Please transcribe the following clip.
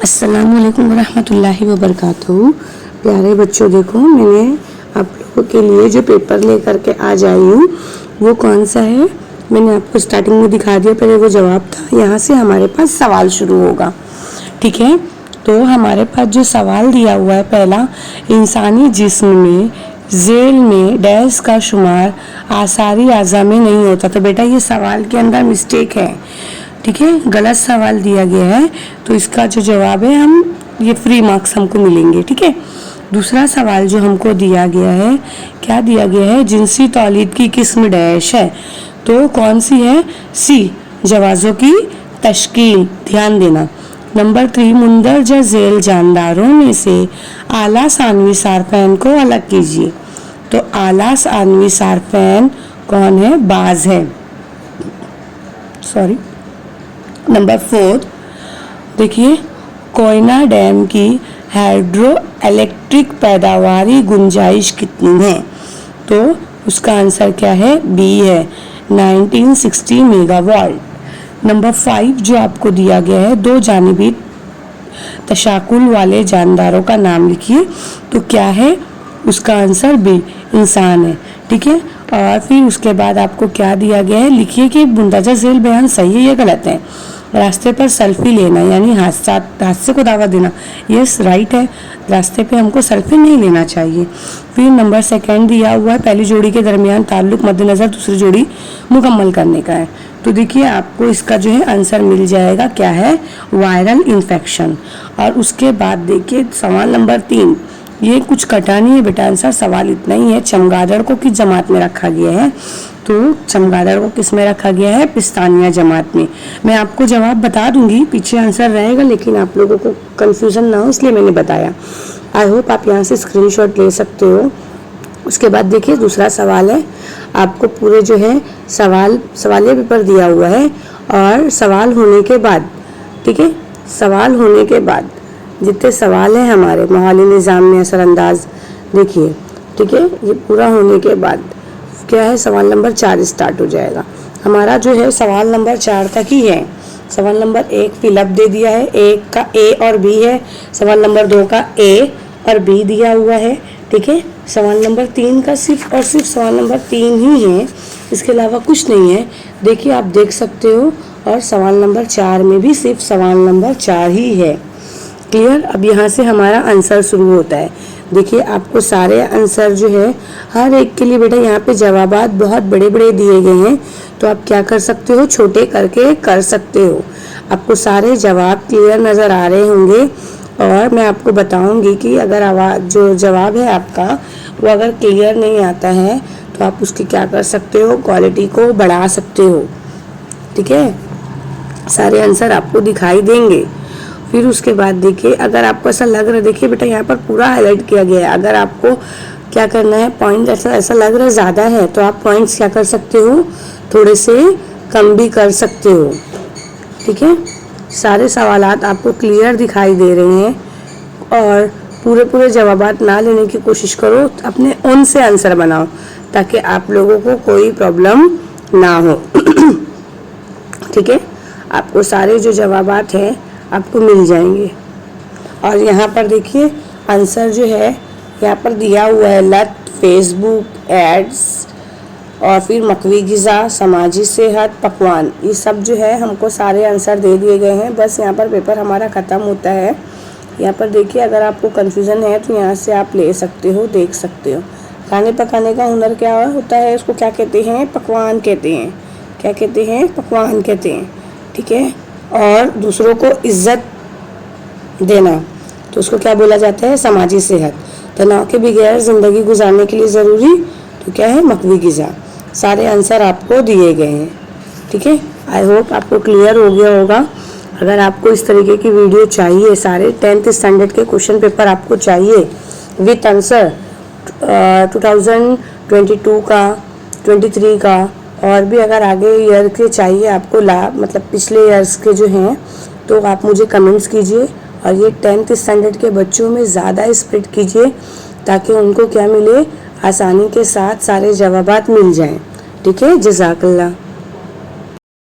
अस्सलामुअलैकुम वरहमतुल्लाहि वबरकातुहू। प्यारे बच्चों, देखो मैंने आप लोगों के लिए जो पेपर लेकर के आज आई हूँ वो कौन सा है, मैंने आपको स्टार्टिंग में दिखा दिया। पहले वो जवाब था, यहाँ से हमारे पास सवाल शुरू होगा। ठीक है, तो हमारे पास जो सवाल दिया हुआ है पहला, इंसानी जिस्म में जेल में डैश का शुमार आसारी आज़ा में नहीं होता। तो बेटा ये सवाल के अंदर मिस्टेक है। ठीक है, गलत सवाल दिया गया है, तो इसका जो जवाब है हम ये फ्री मार्क्स हमको मिलेंगे। ठीक है, दूसरा सवाल जो हमको दिया गया है, क्या दिया गया है, जिनसी तौलीद की किस्म डैश है, तो कौन सी है, सी जवाज़ों की तश्कील। ध्यान देना। नंबर 3, मुंदरजा झेल जानदारों में से आला सानवी सारफैन को अलग कीजिए। तो आला सानवी सारफैन कौन है, बाज है। सॉरी। नंबर 4 देखिए, कोयना डैम की हाइड्रो इलेक्ट्रिक पैदावारी गुंजाइश कितनी है, तो उसका आंसर क्या है, बी है, 1960 मेगावाट। नंबर 5 जो आपको दिया गया है, दो जानिबी तशाकुल वाले जानदारों का नाम लिखिए। तो क्या है, उसका आंसर बी, इंसान है। ठीक है, और फिर उसके बाद आपको क्या दिया गया है, लिखिए कि मुंदरजा झेल बयान सही है या गलत है। रास्ते पर सेल्फी लेना यानी हादसे को दावा देना, यस राइट है, रास्ते पे हमको सेल्फी नहीं लेना चाहिए। फिर नंबर 2 दिया हुआ है, पहली जोड़ी के दरमियान ताल्लुक मद्देनज़र दूसरी जोड़ी मुकम्मल करने का है। तो देखिए आपको इसका जो है आंसर मिल जाएगा, क्या है, वायरल इन्फेक्शन। और उसके बाद देखिए सवाल नंबर 3, ये कुछ कटा नहीं है बेटा, आंसर सवाल इतना ही है, चमगादड़ को किस जमात में रखा गया है, तो चमगादड़ को किस में रखा गया है, पिस्तानिया जमात में। मैं आपको जवाब बता दूंगी, पीछे आंसर रहेगा, लेकिन आप लोगों को कंफ्यूजन ना हो इसलिए मैंने बताया। आई होप आप यहाँ से स्क्रीनशॉट ले सकते हो। उसके बाद देखिए दूसरा सवाल है, आपको पूरे जो है सवालिया पेपर दिया हुआ है, और सवाल होने के बाद, ठीक है, सवाल होने के बाद जितने सवाल हैं हमारे माहौली निज़ाम में असरअंदाज, देखिए, ठीक है, ये पूरा होने के बाद क्या है, सवाल नंबर 4 स्टार्ट हो जाएगा। हमारा जो है सवाल नंबर 4 तक ही है। सवाल नंबर 1 फिलअप दे दिया है, 1 का ए और बी है, सवाल नंबर 2 का ए और बी दिया हुआ है। ठीक है, सवाल नंबर 3 का सिर्फ और सिर्फ सवाल नंबर 3 ही है, इसके अलावा कुछ नहीं है। देखिए आप देख सकते हो, और सवाल नंबर 4 में भी सिर्फ सवाल नंबर 4 ही है। क्लियर। अब यहाँ से हमारा आंसर शुरू होता है। देखिए आपको सारे आंसर जो है हर एक के लिए बेटा यहाँ पे जवाबात बहुत बड़े बड़े दिए गए हैं, तो आप क्या कर सकते हो, छोटे करके कर सकते हो। आपको सारे जवाब क्लियर नज़र आ रहे होंगे, और मैं आपको बताऊंगी कि अगर जो जवाब है आपका वो अगर क्लियर नहीं आता है तो आप उसकी क्या कर सकते हो, क्वालिटी को बढ़ा सकते हो। ठीक है, सारे आंसर आपको दिखाई देंगे। फिर उसके बाद देखिए, अगर आपको ऐसा लग रहा है, देखिए बेटा यहाँ पर पूरा हाईलाइट किया गया है, अगर आपको क्या करना है, पॉइंट ऐसा लग रहा है ज़्यादा है, तो आप पॉइंट्स क्या कर सकते हो, थोड़े से कम भी कर सकते हो। ठीक है, सारे सवालात आपको क्लियर दिखाई दे रहे हैं, और पूरे जवाबात ना लेने की कोशिश करो, अपने ओन से आंसर बनाओ ताकि आप लोगों को कोई प्रॉब्लम ना हो। ठीक है, आपको सारे जो जवाबात हैं आपको मिल जाएंगे। और यहाँ पर देखिए आंसर जो है यहाँ पर दिया हुआ है, लत, फेसबुक एड्स, और फिर मकवी ग़िज़ा, समाजी सेहत, पकवान, ये सब जो है हमको सारे आंसर दे दिए गए हैं। बस यहाँ पर पेपर हमारा ख़त्म होता है। यहाँ पर देखिए अगर आपको कन्फ्यूज़न है तो यहाँ से आप ले सकते हो, देख सकते हो। खाने पकाने का हुनर क्या होता है, उसको क्या कहते हैं, पकवान कहते हैं। क्या कहते हैं, पकवान कहते हैं। ठीक है, और दूसरों को इज्जत देना, तो उसको क्या बोला जाता है, समाजी सेहत। तनाव के बगैर ज़िंदगी गुजारने के लिए ज़रूरी, तो क्या है, मकवी ग़िज़ा। सारे आंसर आपको दिए गए हैं। ठीक है, आई होप आपको क्लियर हो गया होगा। अगर आपको इस तरीके की वीडियो चाहिए, सारे 10th स्टैंडर्ड के क्वेश्चन पेपर आपको चाहिए विथ आंसर 2022 का, 23 का, और भी अगर आगे ईयर के चाहिए आपको मतलब पिछले ईयर्स के जो हैं, तो आप मुझे कमेंट्स कीजिए, और ये 10th स्टैंडर्ड के बच्चों में ज़्यादा स्प्रेड कीजिए ताकि उनको क्या मिले, आसानी के साथ सारे जवाबात मिल जाएं। ठीक है, जज़ाकल्लाह।